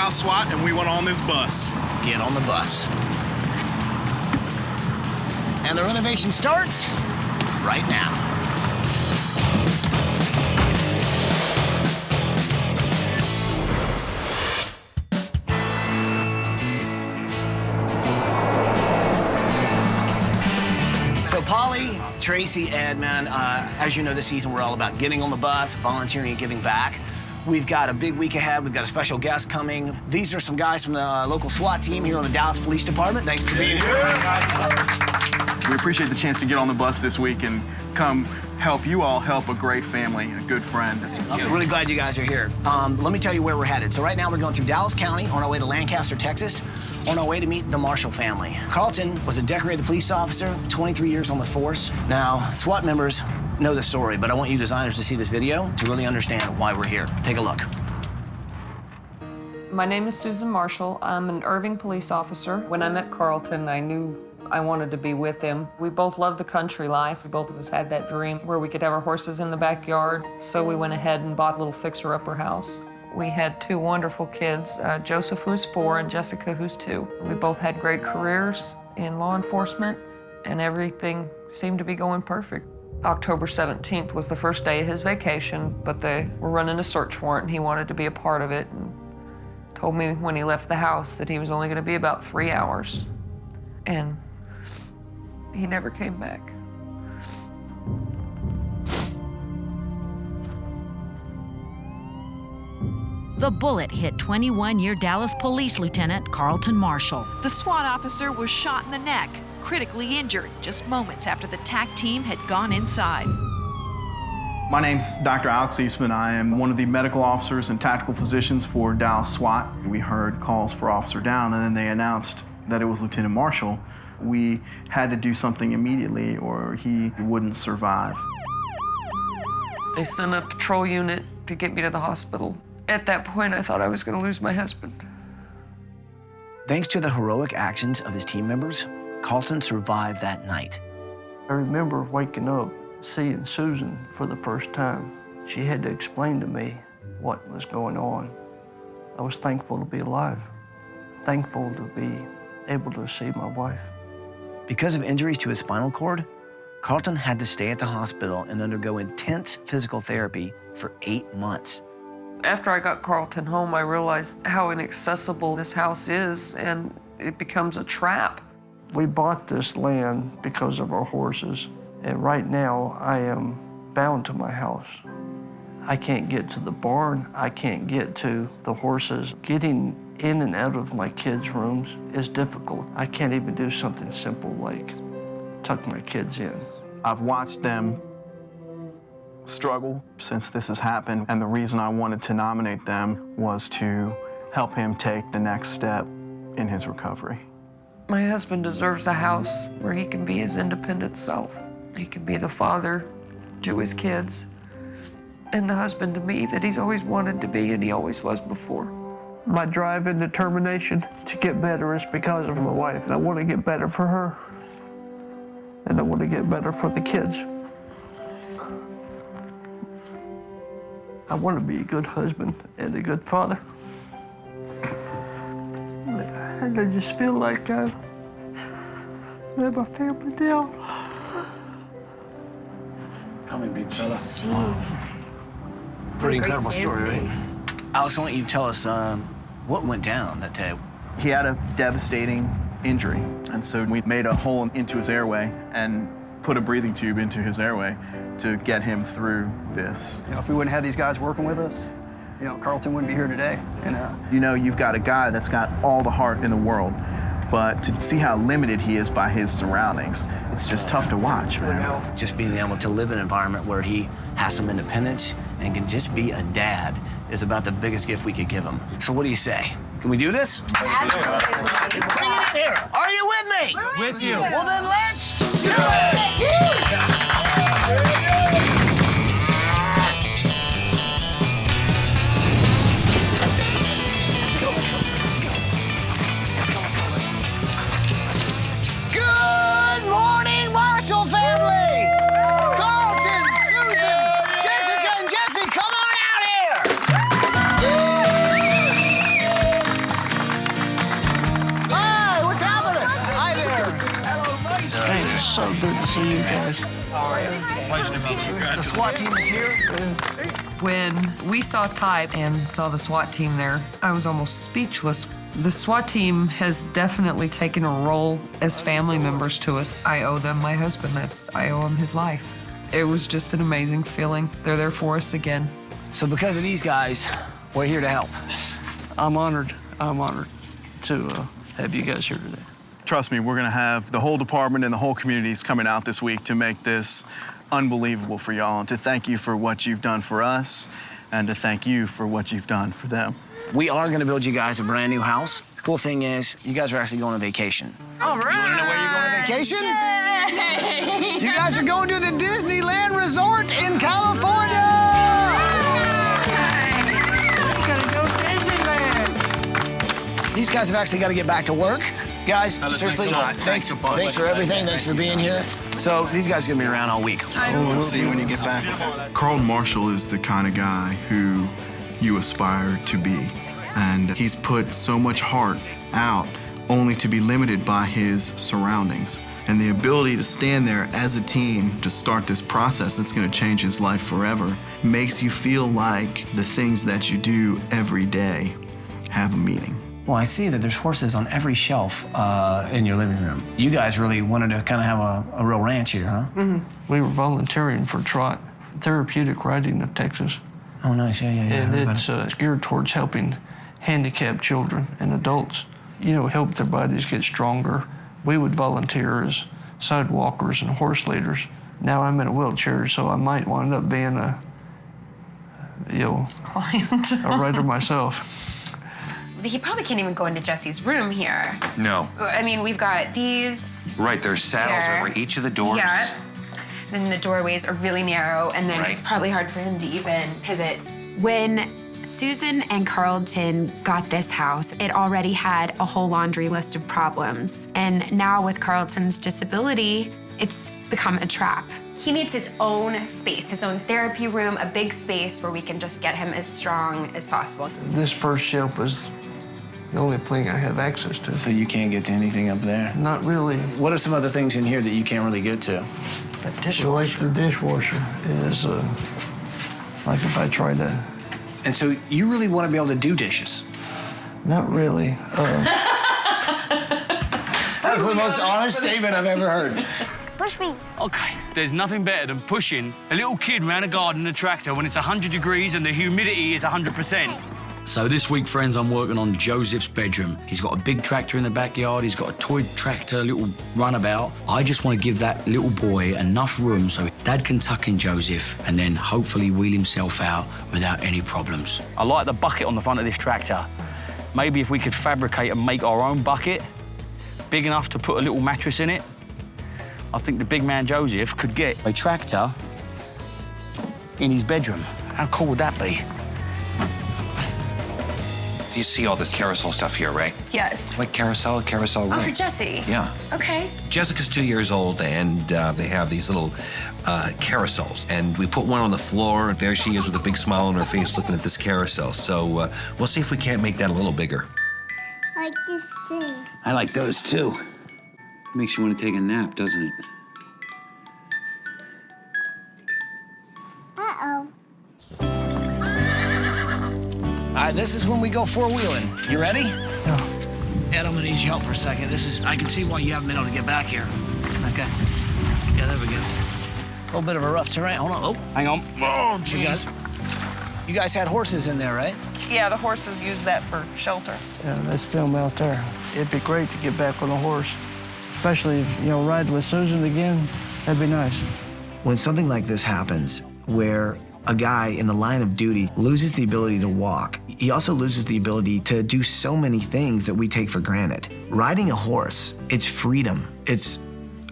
Dallas SWAT, and we went on this bus. Get on the bus. And the renovation starts right now. So Polly, Tracy, Ed, man, as you know, this season we're all about getting on the bus, volunteering and giving back. We've got a big week ahead. We've got a special guest coming. These are some guys from the local SWAT team here on the Dallas Police Department. Thanks for being here. We appreciate the chance to get on the bus this week and come help you all help a great family, a good friend. I'm really glad you guys are here. Let me tell you where we're headed. So right now we're going through Dallas County on our way to Lancaster, Texas, on our way to meet the Marshall family. Carlton was a decorated police officer, 23 years on the force. Now, SWAT members know the story, but I want you designers to see this video to really understand why we're here. Take a look. My name is Susan Marshall. I'm an Irving police officer. When I met Carlton, I knew I wanted to be with him. We both loved the country life. Both of us had that dream where we could have our horses in the backyard. So we went ahead and bought a little fixer-upper house. We had two wonderful kids, Joseph, who's 4, and Jessica, who's 2. We both had great careers in law enforcement, and everything seemed to be going perfect. October 17th was the first day of his vacation, but they were running a search warrant, and he wanted to be a part of it, and told me when he left the house that he was only going to be about 3 hours. And he never came back. The bullet hit 21-year Dallas Police Lieutenant Carlton Marshall. The SWAT officer was shot in the neck, critically injured just moments after the TAC team had gone inside. My name's Dr. Alex Eastman. I am one of the medical officers and tactical physicians for Dallas SWAT. We heard calls for officer down, and then they announced that it was Lieutenant Marshall. We had to do something immediately or he wouldn't survive. They sent a patrol unit to get me to the hospital. At that point, I thought I was going to lose my husband. Thanks to the heroic actions of his team members, Carlton survived that night. I remember waking up, seeing Susan for the first time. She had to explain to me what was going on. I was thankful to be alive, thankful to be able to see my wife. Because of injuries to his spinal cord, Carlton had to stay at the hospital and undergo intense physical therapy for 8 months. After I got Carlton home, I realized how inaccessible this house is, and it becomes a trap. We bought this land because of our horses, and right now I am bound to my house. I can't get to the barn, I can't get to the horses. Getting in and out of my kids' rooms is difficult. I can't even do something simple like tuck my kids in. I've watched them struggle since this has happened, and the reason I wanted to nominate them was to help him take the next step in his recovery. My husband deserves a house where he can be his independent self. He can be the father to his kids and the husband to me that he's always wanted to be and he always was before. My drive and determination to get better is because of my wife. And I want to get better for her, and I want to get better for the kids. I want to be a good husband and a good father. And I just feel like I let my family down. Come in, big fella. Pretty incredible story, right? Alex, why don't you tell us what went down that day? He had a devastating injury, and so we made a hole into his airway and put a breathing tube into his airway to get him through this. You know, if we wouldn't have these guys working with us, you know, Carlton wouldn't be here today. And you know, you've got a guy that's got all the heart in the world, but to see how limited he is by his surroundings, it's just tough to watch, man. Just being able to live in an environment where he has some independence and can just be a dad is about the biggest gift we could give him. So what do you say? Can we do this? Absolutely. Bring it up here. Are you with me? With you. Well, then let's do it! Good morning, Marshall family! Carlton, Susan, Jessica, and Jesse, come on out here! see you guys. The SWAT team is here. When we saw Type and saw the SWAT team there, I was almost speechless. The SWAT team has definitely taken a role as family members to us. I owe them my husband. I owe him his life. It was just an amazing feeling. They're there for us again. So because of these guys, we're here to help. I'm honored. I'm honored to have you guys here today. Trust me, we're gonna have the whole department and the whole communities coming out this week to make this unbelievable for y'all, and to thank you for what you've done for us, and to thank you for what you've done for them. We are gonna build you guys a brand new house. The cool thing is, you guys are actually going on vacation. All right. You wanna know where you're going on vacation? Yay! You guys are going to the Disneyland Resort in California! We're gonna go to Disneyland. These guys have actually got to get back to work. Guys, seriously, thanks for everything. Thanks for being here. So these guys are gonna be around all week. We'll see you when you get back. Carlton Marshall is the kind of guy who you aspire to be. And he's put so much heart out only to be limited by his surroundings. And the ability to stand there as a team to start this process that's gonna change his life forever makes you feel like the things that you do every day have a meaning. Well, I see that there's horses on every shelf in your living room. You guys really wanted to kind of have a real ranch here, huh? Mm-hmm. We were volunteering for Trot, Therapeutic Riding of Texas. Oh, nice, yeah. And it's geared towards helping handicapped children and adults, help their bodies get stronger. We would volunteer as sidewalkers and horse leaders. Now I'm in a wheelchair, so I might wind up being a Client. a rider myself. He probably can't even go into Jesse's room here. No. I mean, we've got these. Right, there's saddles here. over each of the doors. Yeah. Then the doorways are really narrow, and then Right. it's probably hard for him to even pivot. When Susan and Carlton got this house, it already had a whole laundry list of problems. And now with Carlton's disability, it's become a trap. He needs his own space, his own therapy room, a big space where we can just get him as strong as possible. This first shelf was the only thing I have access to. So you can't get to anything up there? Not really. What are some other things in here that you can't really get to? The dishwasher. Like the dishwasher is like if I try to. And so you really want to be able to do dishes? Not really. That's the most honest statement I've ever heard. Push me. Okay, there's nothing better than pushing a little kid around a garden in a tractor when it's 100 degrees and the humidity is 100%. So this week, friends, I'm working on Joseph's bedroom. He's got a big tractor in the backyard. He's got a toy tractor, little runabout. I just want to give that little boy enough room so Dad can tuck in Joseph and then hopefully wheel himself out without any problems. I like the bucket on the front of this tractor. Maybe if we could fabricate and make our own bucket, big enough to put a little mattress in it, I think the big man Joseph could get a tractor in his bedroom. How cool would that be? You see all this carousel stuff here, right? Yes. Like carousel Oh, for ring. Jesse? Yeah. Okay. Jessica's 2 years old, and they have these little carousels. And we put one on the floor, and there she is with a big smile on her face looking at this carousel. So we'll see if we can't make that a little bigger. I like this thing. I like those too. Makes you want to take a nap, doesn't it? Uh-oh. All right, this is when we go four-wheeling. You ready? Yeah. Ed, I'm gonna need your help for a second. I can see why you haven't been able to get back here. Okay. Yeah, there we go. A little bit of a rough terrain. Hold on. Oh, Hang on. Oh, jeez. You guys had horses in there, right? Yeah, the horses use that for shelter. Yeah, that's them out there. It'd be great to get back on a horse, especially if, ride with Susan again. That'd be nice. When something like this happens, where a guy in the line of duty loses the ability to walk, he also loses the ability to do so many things that we take for granted. Riding a horse, it's freedom. It's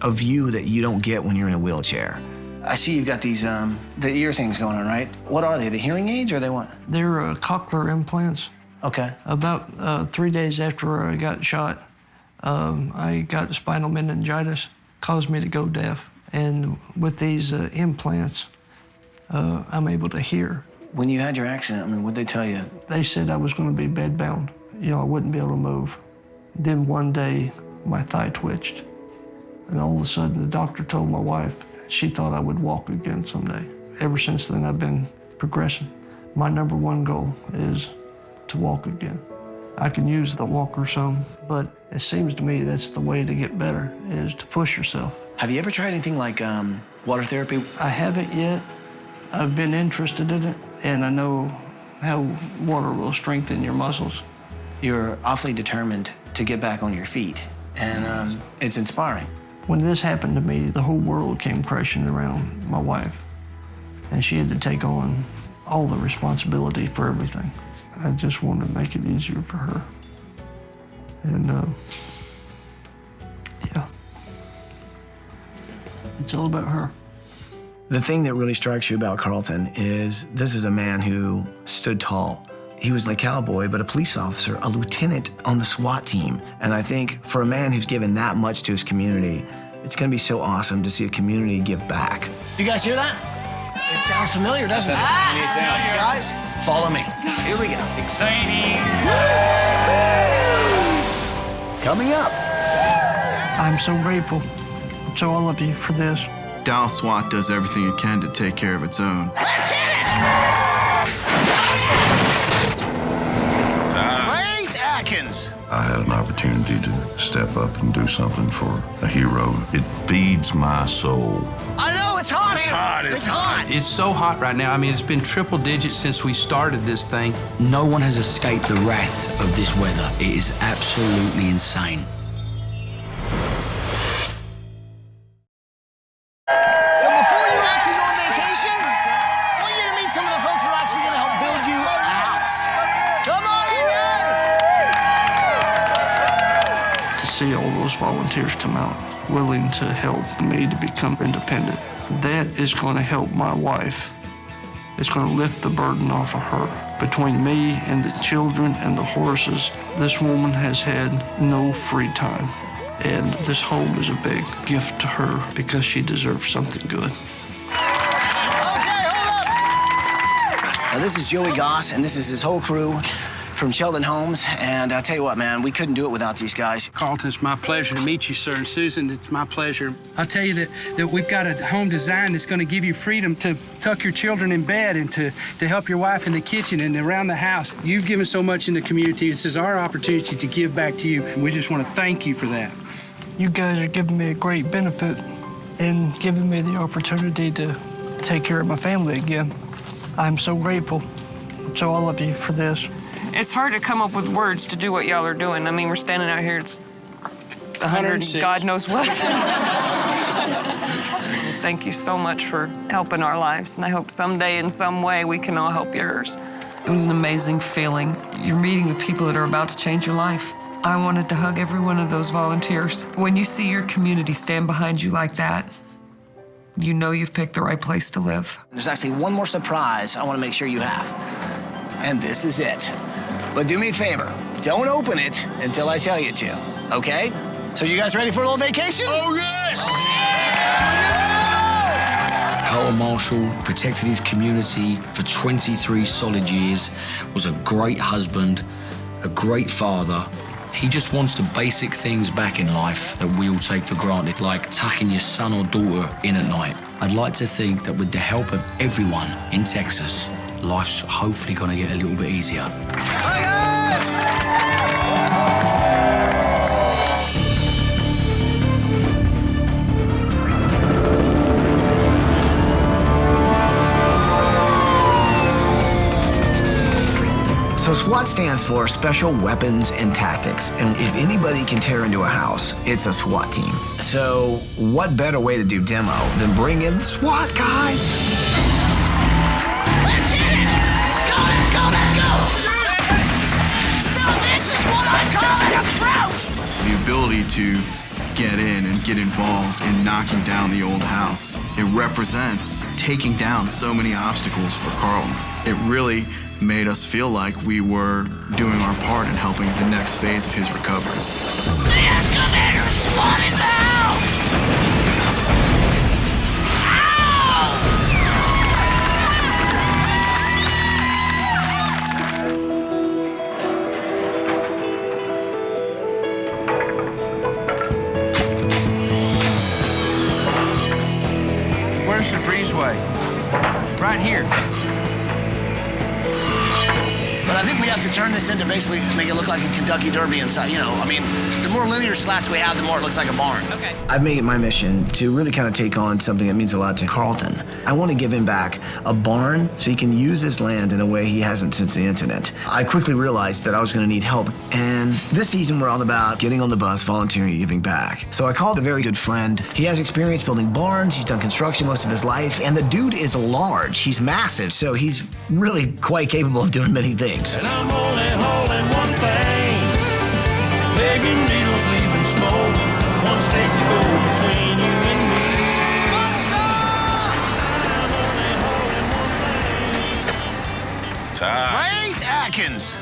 a view that you don't get when you're in a wheelchair. I see you've got these, the ear things going on, right? What are they, the hearing aids or they what? They're cochlear implants. Okay. About 3 days after I got shot, I got spinal meningitis, caused me to go deaf. And with these implants, I'm able to hear. When you had your accident, what'd they tell you? They said I was going to be bedbound. I wouldn't be able to move. Then one day, my thigh twitched. And all of a sudden, the doctor told my wife she thought I would walk again someday. Ever since then, I've been progressing. My #1 goal is to walk again. I can use the walker some, but it seems to me that's the way to get better, is to push yourself. Have you ever tried anything like water therapy? I haven't yet. I've been interested in it, and I know how water will strengthen your muscles. You're awfully determined to get back on your feet, and it's inspiring. When this happened to me, the whole world came crashing around my wife, and she had to take on all the responsibility for everything. I just wanted to make it easier for her. And, yeah. It's all about her. The thing that really strikes you about Carlton is this is a man who stood tall. He was a cowboy, but a police officer, a lieutenant on the SWAT team. And I think for a man who's given that much to his community, it's gonna be so awesome to see a community give back. You guys hear that? It sounds familiar, doesn't it? Guys, follow me. Here we go. Exciting! Coming up. I'm so grateful to all of you for this. Dallas SWAT does everything it can to take care of its own. Let's hit it! Praise Atkins. I had an opportunity to step up and do something for a hero. It feeds my soul. I know, it's hot here. It's hot. It's so hot right now. I mean, it's been triple digits since we started this thing. No one has escaped the wrath of this weather. It is absolutely insane. So before you actually go on vacation, I want you to meet some of the folks who are actually going to help build you a house. Come on in, guys. To see all those volunteers come out willing to help me to become independent, that is going to help my wife. It's going to lift the burden off of her. Between me and the children and the horses, this woman has had no free time. And this home is a big gift to her because she deserves something good. Okay, hold up. Now, this is Joey Goss, and this is his whole crew from Sheldon Homes. And I'll tell you what, man, we couldn't do it without these guys. Carlton, it's my pleasure to meet you, sir. And Susan, it's my pleasure. I'll tell you that we've got a home design that's going to give you freedom to tuck your children in bed and to help your wife in the kitchen and around the house. You've given so much in the community. This is our opportunity to give back to you, and we just want to thank you for that. You guys are giving me a great benefit and giving me the opportunity to take care of my family again. I'm so grateful to all of you for this. It's hard to come up with words to do what y'all are doing. I mean, we're standing out here, it's 100, God knows what. Thank you so much for helping our lives, and I hope someday in some way we can all help yours. It was an amazing feeling. You're meeting the people that are about to change your life. I wanted to hug every one of those volunteers. When you see your community stand behind you like that, you know you've picked the right place to live. There's actually one more surprise I want to make sure you have. And this is it. But do me a favor, don't open it until I tell you to, okay? So you guys ready for a little vacation? Oh, yes! Carlton Marshall protected his community for 23 solid years, was a great husband, a great father. He just wants the basic things back in life that we all take for granted, like tucking your son or daughter in at night. I'd like to think that with the help of everyone in Texas, life's hopefully gonna get a little bit easier. Hi, guys! So SWAT stands for Special Weapons and Tactics. And if anybody can tear into a house, it's a SWAT team. So what better way to do demo than bring in SWAT guys? Let's hit it! Go, let's go, let's go! Now this is what I call an approach! The ability to get in and get involved in knocking down the old house, it represents taking down so many obstacles for Carlton. It really made us feel like we were doing our part in helping the next phase of his recovery. The excavator's SWAT in the house! Where's the breezeway? Right here. But I think we have to turn this into basically make it look like a Kentucky Derby inside. You know, I mean, the more linear slats we have, the more it looks like a barn. Okay. I've made it my mission to really kind of take on something that means a lot to Carlton. I want to give him back a barn so he can use his land in a way he hasn't since the incident. I quickly realized that I was going to need help, and this season we're all about getting on the bus, volunteering, and giving back. So I called a very good friend. He has experience building barns, he's done construction most of his life, and the dude is large. He's massive, so he's really quite capable of doing many things. And I'm only hauling one thing, begging needles, leaving smoke, one state to go between you and me. I'm only hauling one thing. Trace Atkins.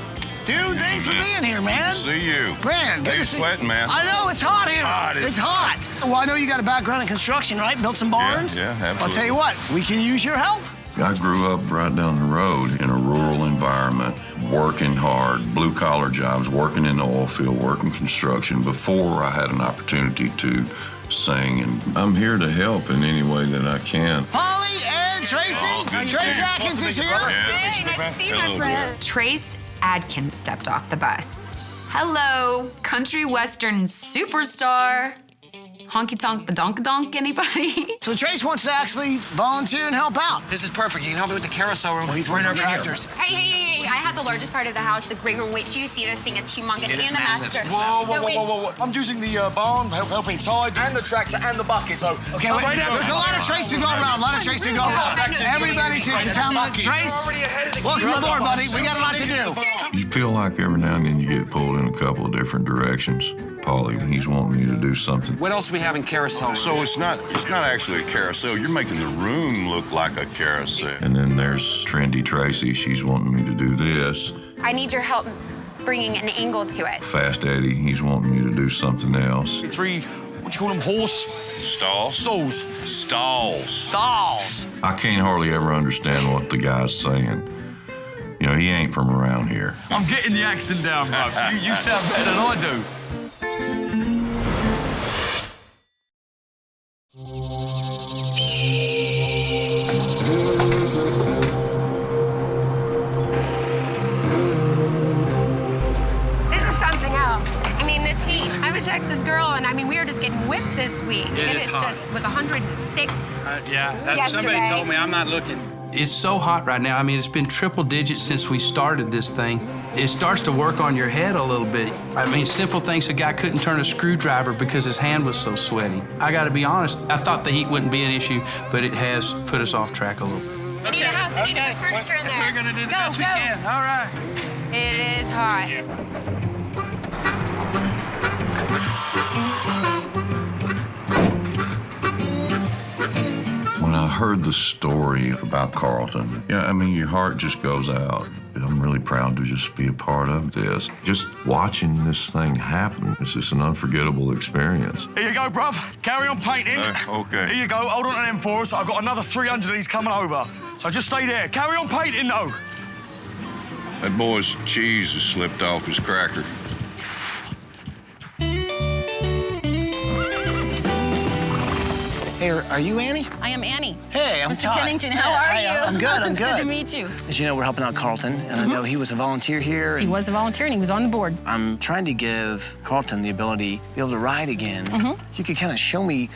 Dude, thanks for being here, man. See you. Man, good Hey, to see sweating, man. I know, it's hot here. It's hot. Well, I know you got a background in construction, right? Built some barns? Yeah, absolutely. I'll tell you what, we can use your help. I grew up right down the road in a rural environment, working hard, blue-collar jobs, working in the oil field, working construction before I had an opportunity to sing. And I'm here to help in any way that I can. Polly, Ed, Tracy. Trace Atkins is here. Hey, nice to see you, my friend. Trace Adkins stepped off the bus. Hello, country western superstar. Honky tonk badonk donk, anybody? So Trace wants to actually volunteer and help out. This is perfect. You can help me with the carousel room. Well, he's working on tractors. Hey, I have the largest part of the house, the great room. Wait till you see this thing, it's humongous. It is And the massive. master. Whoa. I'm using the barn, help inside, and the tractor, and the bucket, so... Okay, wait, there's a lot of Trace to go around, Everybody to tell me, Trace, welcome aboard, buddy. We got a lot to do. You feel like every now and then you get pulled in a couple of different directions. Paulie, he's wanting you to do something. What else do we have in carousel? So it's not actually a carousel. You're making the room look like a carousel. And then there's Trendy Tracy. She's wanting me to do this. I need your help bringing an angle to it. Fast Eddie, he's wanting me to do something else. 3, what do you call them, horse? Stalls? Stalls. I can't hardly ever understand what the guy's saying. You know, he ain't from around here. I'm getting the accent down, bro. You sound better than I do. Texas girl, and I mean, we were just getting whipped this week. It was 106 That's somebody told me I'm not looking. It's so hot right now. I mean, it's been triple digits since we started this thing. It starts to work on your head a little bit. I mean, simple things, a guy couldn't turn a screwdriver because his hand was so sweaty. I gotta be honest, I thought the heat wouldn't be an issue, but it has put us off track a little bit. I need a house, I need to put furniture in there. We're gonna do the best we can. All right. It is hot. When I heard the story about Carlton, I mean, your heart just goes out. I'm really proud to just be a part of this. Just watching this thing happen, it's just an unforgettable experience. Here you go, bruv. Carry on painting. Okay. Here you go. Hold on to them for us. I've got another 300 of these coming over. So just stay there. Carry on painting, though. That boy's cheese has slipped off his cracker. Hey, are you Annie? I am Annie. Hey, I'm Mr. Todd. Kennington, how are you? I'm good, I'm It's good. good to meet you. As you know, we're helping out Carlton, and I know he was a volunteer here. He was a volunteer and he was on the board. I'm trying to give Carlton the ability to be able to ride again. You could kind of show me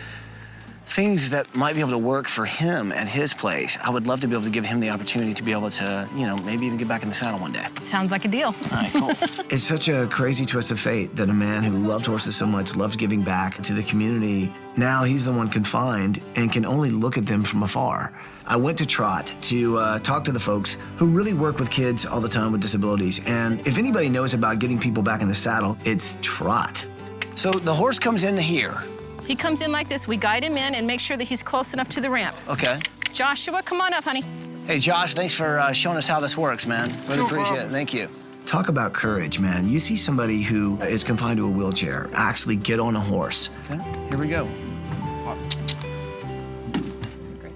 things that might be able to work for him at his place. I would love to be able to give him the opportunity to be able to, you know, maybe even get back in the saddle one day. Sounds like a deal. All right, cool. It's such a crazy twist of fate that a man who loved horses so much, loved giving back to the community, now he's the one confined and can only look at them from afar. I went to Trot to talk to the folks who really work with kids all the time with disabilities. And if anybody knows about getting people back in the saddle, it's Trot. So the horse comes into here. He comes in like this. We guide him in and make sure that he's close enough to the ramp. Okay. Joshua, come on up, honey. Hey, Josh, thanks for showing us how this works, man. Really appreciate it. Thank you. Talk about courage, man. You see somebody who is confined to a wheelchair actually get on a horse. Okay, here we go.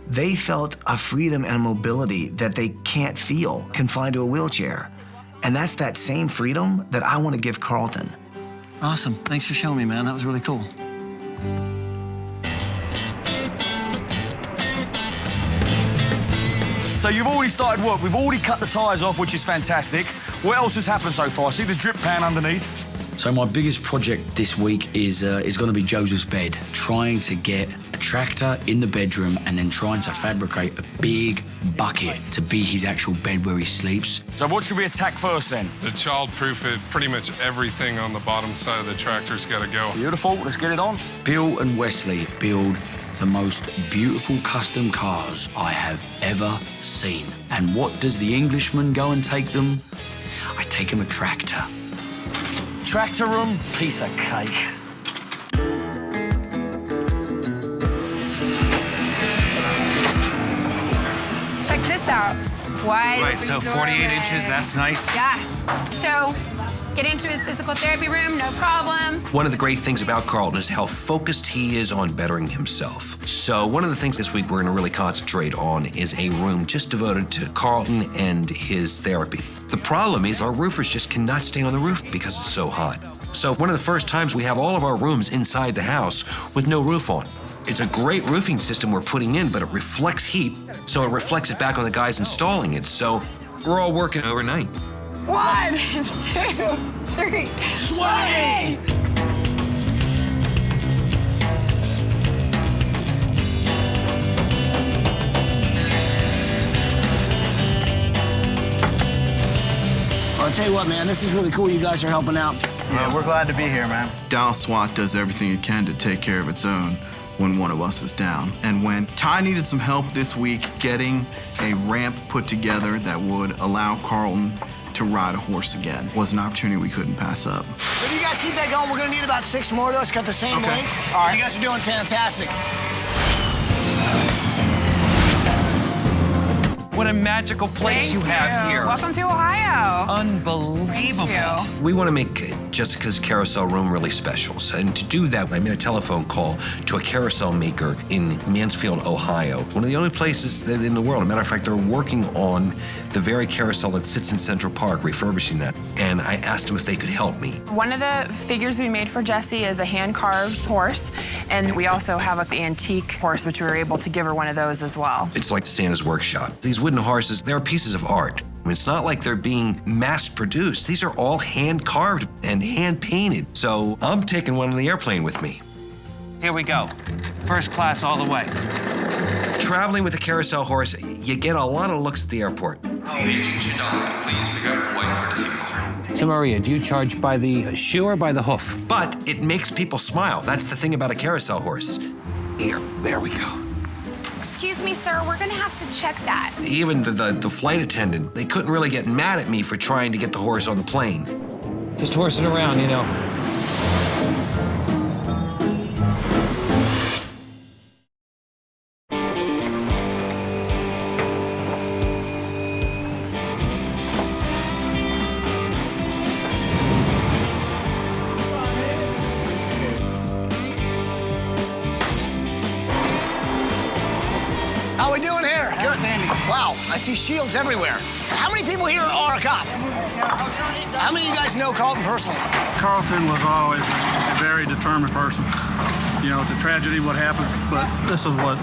They felt a freedom and a mobility that they can't feel confined to a wheelchair. And that's that same freedom that I want to give Carlton. Awesome. Thanks for showing me, man. That was really cool. So you've already started work. We've already cut the tyres off, which is fantastic. What else has happened so far? I see the drip pan underneath. So my biggest project this week is going to be Joseph's bed. Trying to get a tractor in the bedroom and then trying to fabricate a big bucket to be his actual bed where he sleeps. So what should we attack first then? To child-proof it, pretty much everything on the bottom side of the tractor's got to go. Beautiful, let's get it on. Bill and Wesley build the most beautiful custom cars I have ever seen. And what does the Englishman go and take them? I take him a tractor. Tractor room, piece of cake. Check this out. Wide. Right, so 48 inches, that's nice. Yeah. So, get into his physical therapy room, no problem. One of the great things about Carlton is how focused he is on bettering himself. So one of the things this week we're going to really concentrate on is a room just devoted to Carlton and his therapy. The problem is our roofers just cannot stay on the roof because it's so hot. So one of the first times we have all of our rooms inside the house with no roof on. It's a great roofing system we're putting in, but it reflects heat, so it reflects it back on the guys installing it. So we're all working overnight. 1, 2, 3. Sweaty! I'll tell you what, man, this is really cool. You guys are helping out. Yeah, we're glad to be here, man. Dallas SWAT does everything it can to take care of its own when one of us is down. And when Ty needed some help this week getting a ramp put together that would allow Carlton to ride a horse again, was an opportunity we couldn't pass up. So you guys keep that going. We're gonna need about 6 more of those, cut the same length. All right. You guys are doing fantastic. What a magical place you have here. Welcome to Ohio. Unbelievable. We want to make Jessica's carousel room really special. So, and to do that, I made a telephone call to a carousel maker in Mansfield, Ohio. One of the only places that in the world. As a matter of fact, they're working on the very carousel that sits in Central Park, refurbishing that. And I asked them if they could help me. One of the figures we made for Jessie is a hand-carved horse, and we also have an antique horse, which we were able to give her one of those as well. It's like Santa's workshop. These wooden horses, they're pieces of art. I mean, it's not like they're being mass-produced. These are all hand-carved and hand-painted. So I'm taking one on the airplane with me. Here we go. First class all the way. Traveling with a carousel horse, you get a lot of looks at the airport. Please pick up the white courtesy folder. So Maria, do you charge by the shoe or by the hoof? But it makes people smile. That's the thing about a carousel horse. Here, there we go. Excuse me, sir, we're gonna have to check that. Even the flight attendant, they couldn't really get mad at me for trying to get the horse on the plane. Just horsing around, you know. How we doing here? Good. Wow, I see shields everywhere. How many people here are a cop? How many of you guys know Carlton personally? Carlton was always a very determined person. You know, it's a tragedy what happened, but this is what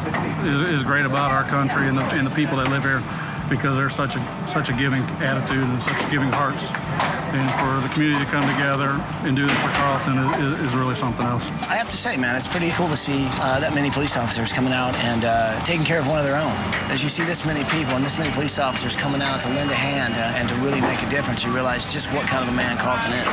is great about our country and the people that live here, because there's such a giving attitude and such giving hearts. And for the community to come together and do this for Carlton is really something else. I have to say, man, it's pretty cool to see that many police officers coming out and taking care of one of their own. As you see this many people and this many police officers coming out to lend a hand and to really make a difference, you realize just what kind of a man Carlton is.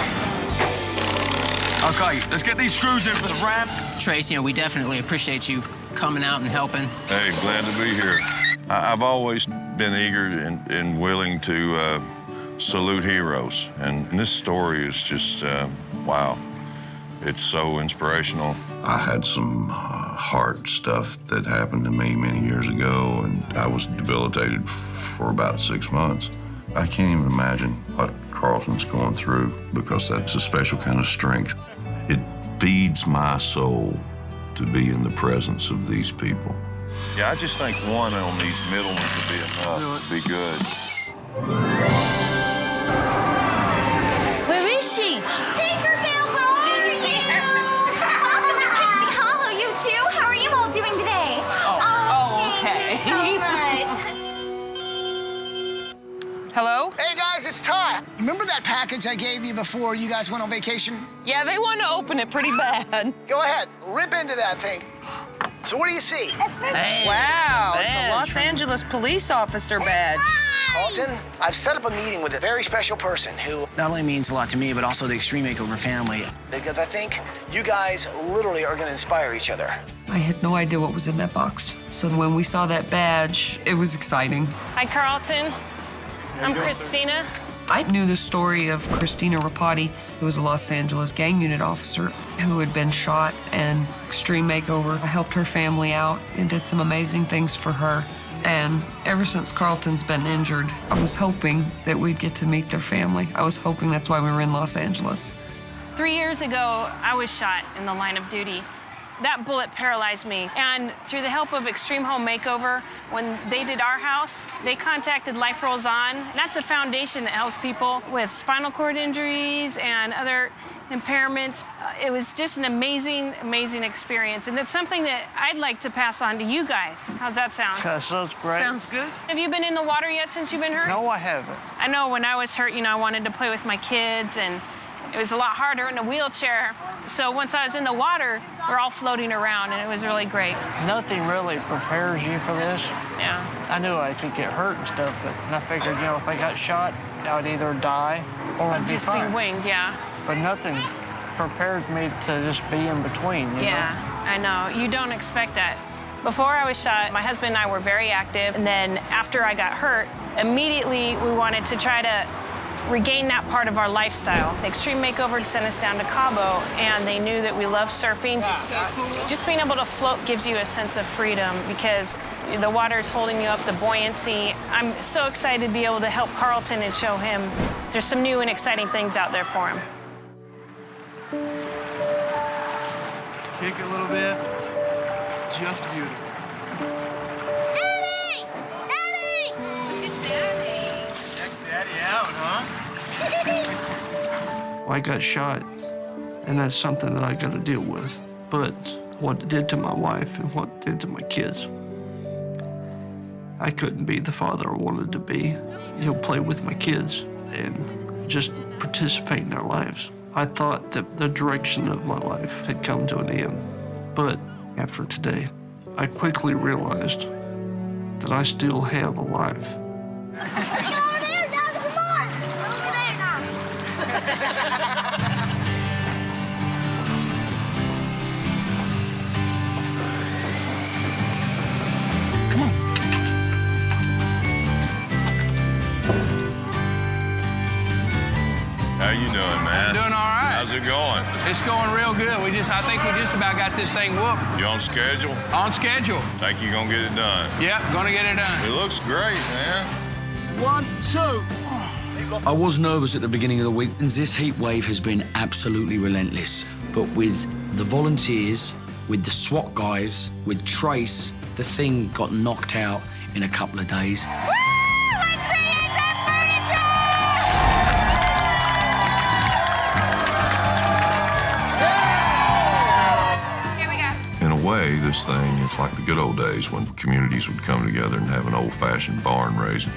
Okay, let's get these screws in for the ramp. Trace, we definitely appreciate you coming out and helping. Hey, glad to be here. I've always been eager and willing to salute heroes, and this story is just, wow. It's so inspirational. I had some heart stuff that happened to me many years ago, and I was debilitated for about 6 months. I can't even imagine what Carlton's going through, because that's a special kind of strength. It feeds my soul to be in the presence of these people. Yeah, I just think one on these middle ones would be enough, be good. Where is she? Take her, Bill. Good to see her. Welcome to Pixie Hollow, you two. How are you all doing today? Oh, okay. Thank you so much. Hello? Hey, guys, it's Todd. Remember that package I gave you before you guys went on vacation? Yeah, they want to open it pretty bad. Go ahead, rip into that thing. So what do you see? Wow, it's a Los Angeles police officer badge. Carlton, I've set up a meeting with a very special person who not only means a lot to me, but also the Extreme Makeover family, because I think you guys literally are gonna inspire each other. I had no idea what was in that box. So when we saw that badge, it was exciting. Hi, Carlton. I'm Christina. I knew the story of Christina Rapati, who was a Los Angeles gang unit officer who had been shot, and Extreme Makeover helped her family out and did some amazing things for her. And ever since Carlton's been injured, I was hoping that we'd get to meet their family. I was hoping that's why we were in Los Angeles. 3 years ago, I was shot in the line of duty. That bullet paralyzed me. And through the help of Extreme Home Makeover, when they did our house, they contacted Life Rolls On. That's a foundation that helps people with spinal cord injuries and other impairments. It was just an amazing, amazing experience. And it's something that I'd like to pass on to you guys. How's that sound? That sounds great. Sounds good. Have you been in the water yet since you've been hurt? No, I haven't. I know when I was hurt, I wanted to play with my kids, and it was a lot harder in a wheelchair. So once I was in the water, we're all floating around, and it was really great. Nothing really prepares you for this. Yeah. I knew I could get hurt and stuff, but I figured, if I got shot, I would either die or I'd be Just fine. be winged, yeah. But nothing prepared me to just be in between, you Yeah, I know. You don't expect that. Before I was shot, my husband and I were very active, and then after I got hurt, immediately we wanted to try to regain that part of our lifestyle. Extreme Makeover sent us down to Cabo, and they knew that we love surfing. So cool. Just being able to float gives you a sense of freedom because the water's holding you up, the buoyancy. I'm so excited to be able to help Carlton and show him there's some new and exciting things out there for him. Kick a little bit. Just beautiful. Daddy! Daddy! Check Daddy out, huh? I got shot, and that's something that I got to deal with. But what it did to my wife and what it did to my kids, I couldn't be the father I wanted to be. Play with my kids and just participate in their lives. I thought that the direction of my life had come to an end. But after today, I quickly realized that I still have a life. How you doing, man? I'm doing all right. How's it going? It's going real good. I think we just about got this thing whooped. You on schedule? On schedule. Think you gonna get it done? Yep, gonna get it done. It looks great, man. 1, 2. I was nervous at the beginning of the week, and this heat wave has been absolutely relentless. But with the volunteers, with the SWAT guys, with Trace, the thing got knocked out in a couple of days. In a way, this thing is like the good old days when communities would come together and have an old-fashioned barn raising.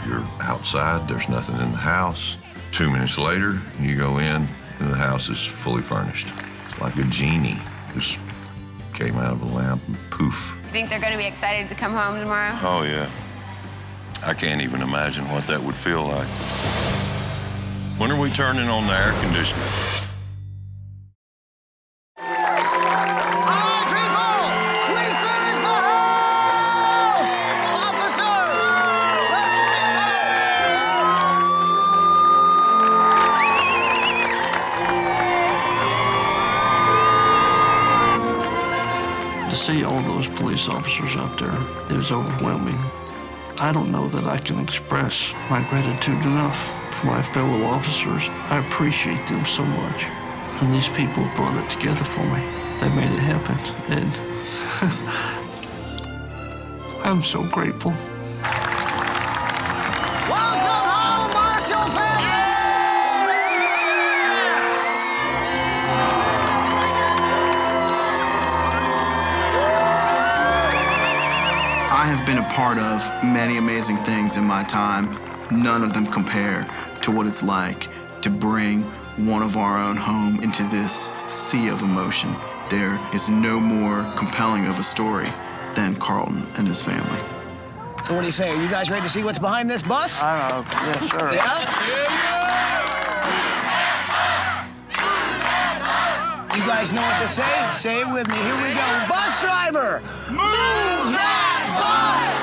You're outside, there's nothing in the house. 2 minutes later, you go in, and the house is fully furnished. It's like a genie just came out of a lamp and poof. Think they're going to be excited to come home tomorrow? Oh, yeah. I can't even imagine what that would feel like. When are we turning on the air conditioner? To see all those police officers out there, it was overwhelming. I don't know that I can express my gratitude enough for my fellow officers. I appreciate them so much. And these people brought it together for me. They made it happen, and I'm so grateful. Welcome home, Marshall family! I have been a part of many amazing things in my time. None of them compare to what it's like to bring one of our own home into this sea of emotion. There is no more compelling of a story than Carlton and his family. So what do you say? Are you guys ready to see what's behind this bus? I don't know. Yes, sir. Yeah? You guys know what to say? Say it with me. Here we go. Bus driver, move that bus!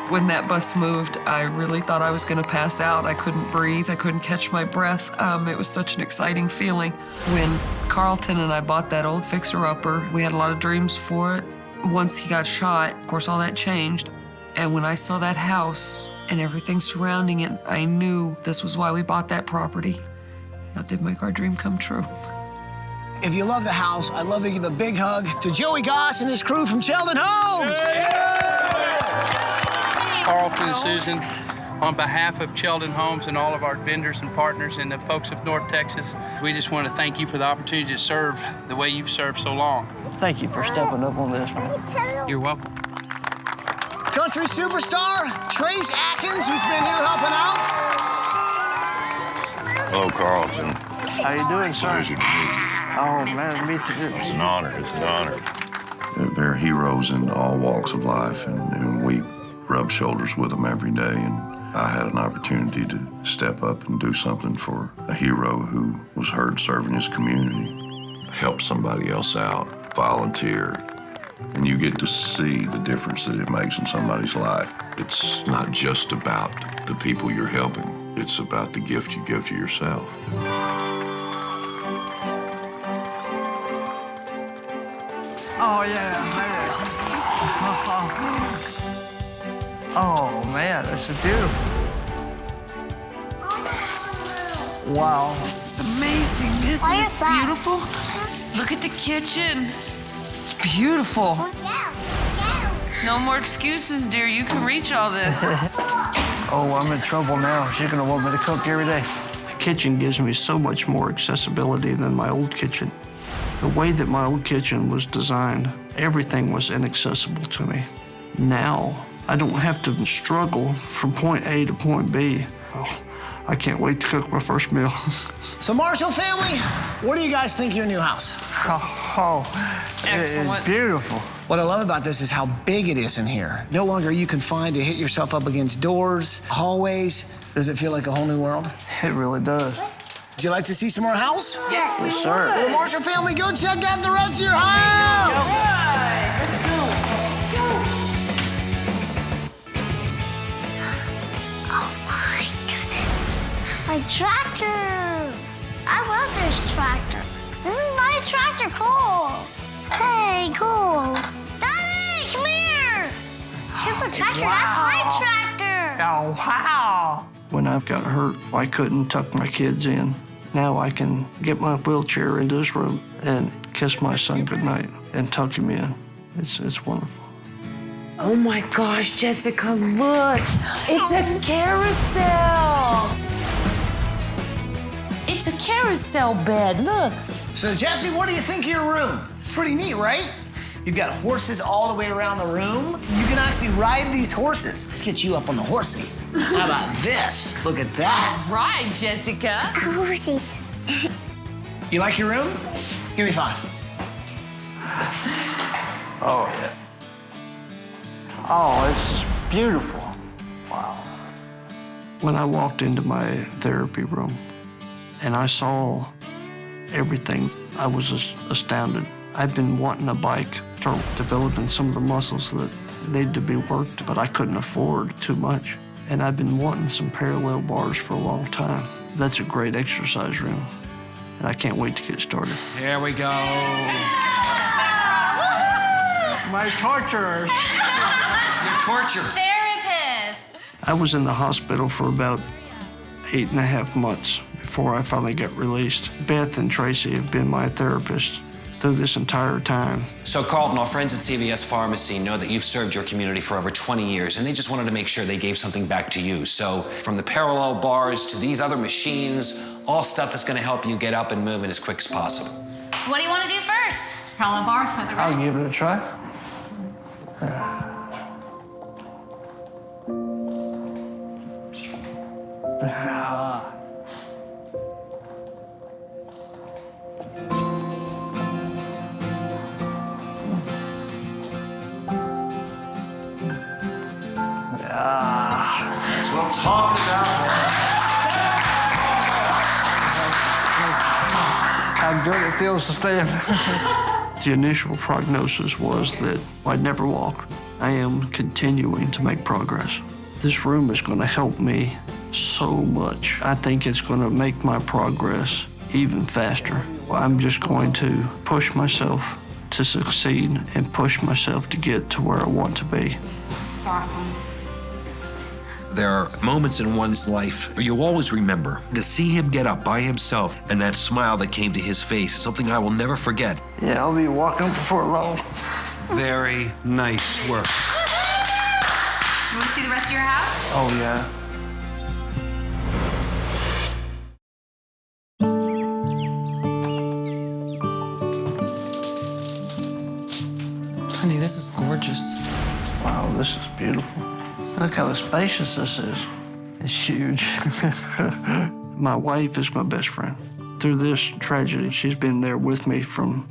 When that bus moved, I really thought I was going to pass out. I couldn't breathe. I couldn't catch my breath. It was such an exciting feeling. When Carlton and I bought that old fixer-upper, we had a lot of dreams for it. Once he got shot, of course, all that changed. And when I saw that house and everything surrounding it, I knew this was why we bought that property. It did make our dream come true. If you love the house, I'd love to give a big hug to Joey Goss and his crew from Sheldon Homes. Carlton and Susan, on behalf of Sheldon Homes and all of our vendors and partners and the folks of North Texas, we just want to thank you for the opportunity to serve the way you've served so long. Thank you for stepping up on this, man. You're welcome. Country superstar, Trace Atkins, who's been here helping out. Hello, Carlton. How you doing, sir? Pleasure to meet you. Oh, man, me too. It's an honor. It's an honor. They're heroes in all walks of life, and we rub shoulders with them every day. And I had an opportunity to step up and do something for a hero who was hurt serving his community. Help somebody else out, volunteer, and you get to see the difference that it makes in somebody's life. It's not just about the people you're helping. It's about the gift you give to yourself. Oh, yeah, man. Oh, man, this is beautiful. Wow. This is amazing, isn't it? It's beautiful. Look at the kitchen. It's beautiful. No more excuses, dear. You can reach all this. Oh, I'm in trouble now. She's gonna want me to cook every day. The kitchen gives me so much more accessibility than my old kitchen. The way that my old kitchen was designed, everything was inaccessible to me. Now, I don't have to struggle from point A to point B. Oh, I can't wait to cook my first meal. So Marshall family, what do you guys think of your new house? Excellent. It's beautiful. What I love about this is how big it is in here. No longer are you confined to hit yourself up against doors, hallways. Does it feel like a whole new world? It really does. Would you like to see some more house? Yes, Yes, sir. Well, Marshall family, go check out the rest of your house! All right, let's go. Let's go. Oh my goodness. My tractor. I love this tractor. This is my tractor, cool. Hey, cool. Daddy, come here. Here's the tractor. That's my tractor. Oh, wow. When I got hurt, I couldn't tuck my kids in. Now I can get my wheelchair into this room and kiss my son goodnight and tuck him in. It's wonderful. Oh my gosh, Jessica, look. It's a carousel. It's a carousel bed, look. So Jesse, what do you think of your room? Pretty neat, right? You've got horses all the way around the room. You can actually ride these horses. Let's get you up on the horsey. How about this? Look at that. All right, Jessica. Horses. You like your room? Give me 5. Oh, yeah. Oh, this is beautiful. Wow. When I walked into my therapy room and I saw everything, I was just astounded. I've been wanting a bike, start developing some of the muscles that needed to be worked, but I couldn't afford too much. And I've been wanting some parallel bars for a long time. That's a great exercise room, and I can't wait to get started. Here we go. My torturer. Your torture. Therapist. I was in the hospital for about 8.5 months before I finally got released. Beth and Tracy have been my therapists through this entire time. So, Carlton, our friends at CVS Pharmacy know that you've served your community for over 20 years, and they just wanted to make sure they gave something back to you. So, from the parallel bars to these other machines, all stuff that's going to help you get up and moving as quick as possible. What do you want to do first? Parallel bars, that's right. I'll give it a try. That's what I'm talking about. How good it feels to stand. The initial prognosis was that I'd never walk. I am continuing to make progress. This room is going to help me so much. I think it's going to make my progress even faster. I'm just going to push myself to succeed and push myself to get to where I want to be. This is awesome. There are moments in one's life where you'll always remember. To see him get up by himself and that smile that came to his face is something I will never forget. Yeah, I'll be walking before long. Very nice work. You want to see the rest of your house? Oh, yeah. Honey, this is gorgeous. Wow, this is beautiful. Look how spacious this is. It's huge. My wife is my best friend. Through this tragedy, she's been there with me from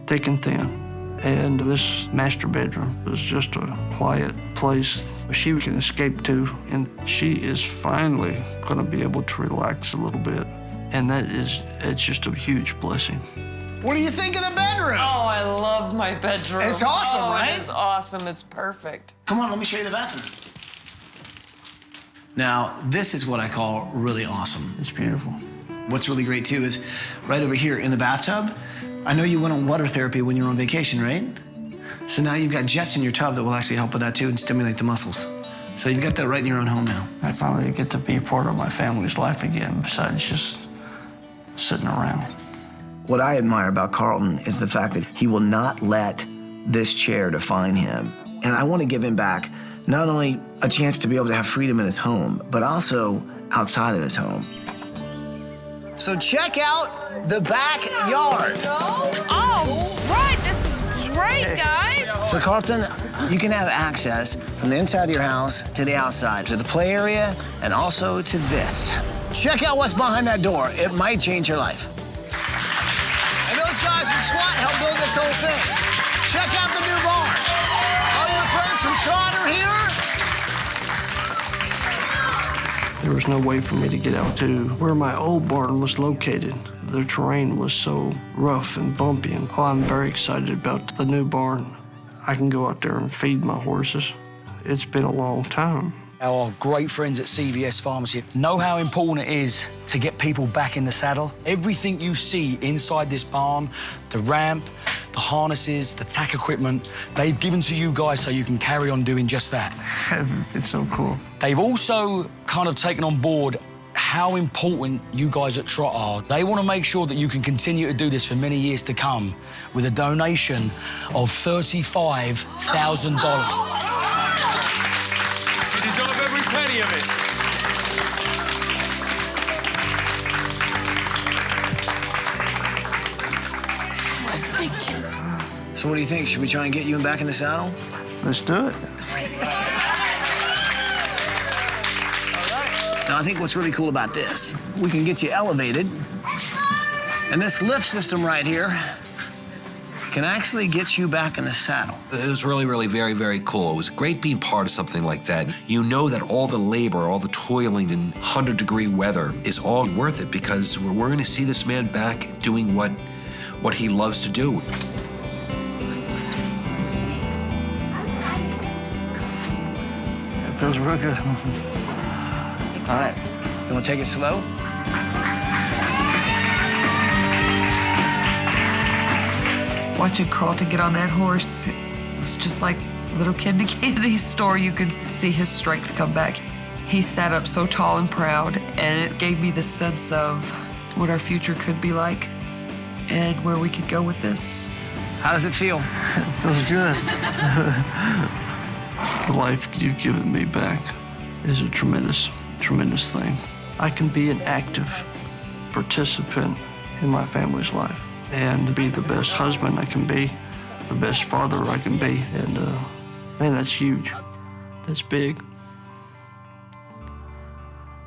thick and thin. And this master bedroom was just a quiet place she can escape to. And she is finally gonna be able to relax a little bit. And it's just a huge blessing. What do you think of the bedroom? Oh, I love my bedroom. It's awesome, right? It is awesome. It's perfect. Come on, let me show you the bathroom. Now, this is what I call really awesome. It's beautiful. What's really great, too, is right over here in the bathtub, I know you went on water therapy when you were on vacation, right? So now you've got jets in your tub that will actually help with that, too, and stimulate the muscles. So you've got that right in your own home now. I finally get to be part of my family's life again, besides just sitting around. What I admire about Carlton is the fact that he will not let this chair define him. And I want to give him back not only a chance to be able to have freedom in his home, but also outside of his home. So check out the backyard. Oh, right, this is great, guys. So Carlton, you can have access from the inside of your house to the outside, to the play area, and also to this. Check out what's behind that door. It might change your life. And those guys from SWAT helped build this whole thing. Check out the new barn. All your friends from SWAT are here. There was no way for me to get out to where my old barn was located. The terrain was so rough and bumpy, and I'm very excited about the new barn. I can go out there and feed my horses. It's been a long time. Our great friends at CVS Pharmacy know how important it is to get people back in the saddle. Everything you see inside this barn, the ramp, the harnesses, the tack equipment, they've given to you guys so you can carry on doing just that. It's so cool. They've also kind of taken on board how important you guys at Trot are. They want to make sure that you can continue to do this for many years to come with a donation of $35,000. You deserve every penny of it. So what do you think? Should we try and get you back in the saddle? Let's do it. Now, I think what's really cool about this, we can get you elevated, and this lift system right here can actually get you back in the saddle. It was really, really very, very cool. It was great being part of something like that. You know that all the labor, all the toiling in 100-degree weather is all worth it because we're going to see this man back doing what he loves to do. It feels real good. All right, you want to take it slow? Watching Carlton get on that horse, it was just like a little kid in a candy store. You could see his strength come back. He sat up so tall and proud, and it gave me the sense of what our future could be like and where we could go with this. How does it feel? It feels good. The life you've given me back is a tremendous, tremendous thing. I can be an active participant in my family's life and be the best husband I can be, the best father I can be. And man, that's huge. That's big.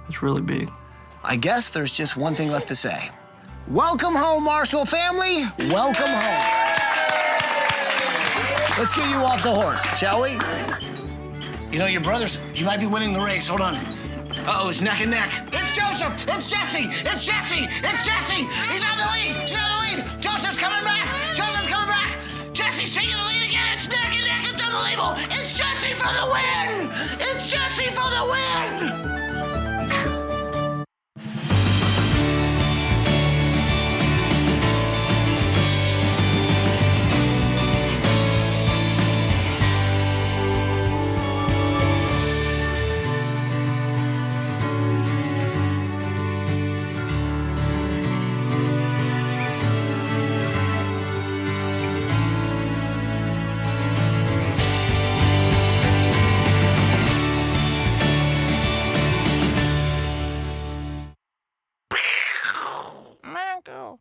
It's really big. I guess there's just one thing left to say. Welcome home, Marshall family. Welcome home. Let's get you off the horse, shall we? You know, your brothers, you might be winning the race. Hold on. Uh-oh, it's neck and neck. It's Joseph! It's Jesse! It's Jesse! It's Jesse! He's on the lead! He's on the lead! Joseph's coming back! Joseph's coming back! Jesse's taking the lead again! It's neck and neck! It's unbelievable! It's Jesse for the win! It's Jesse for the win! Marco.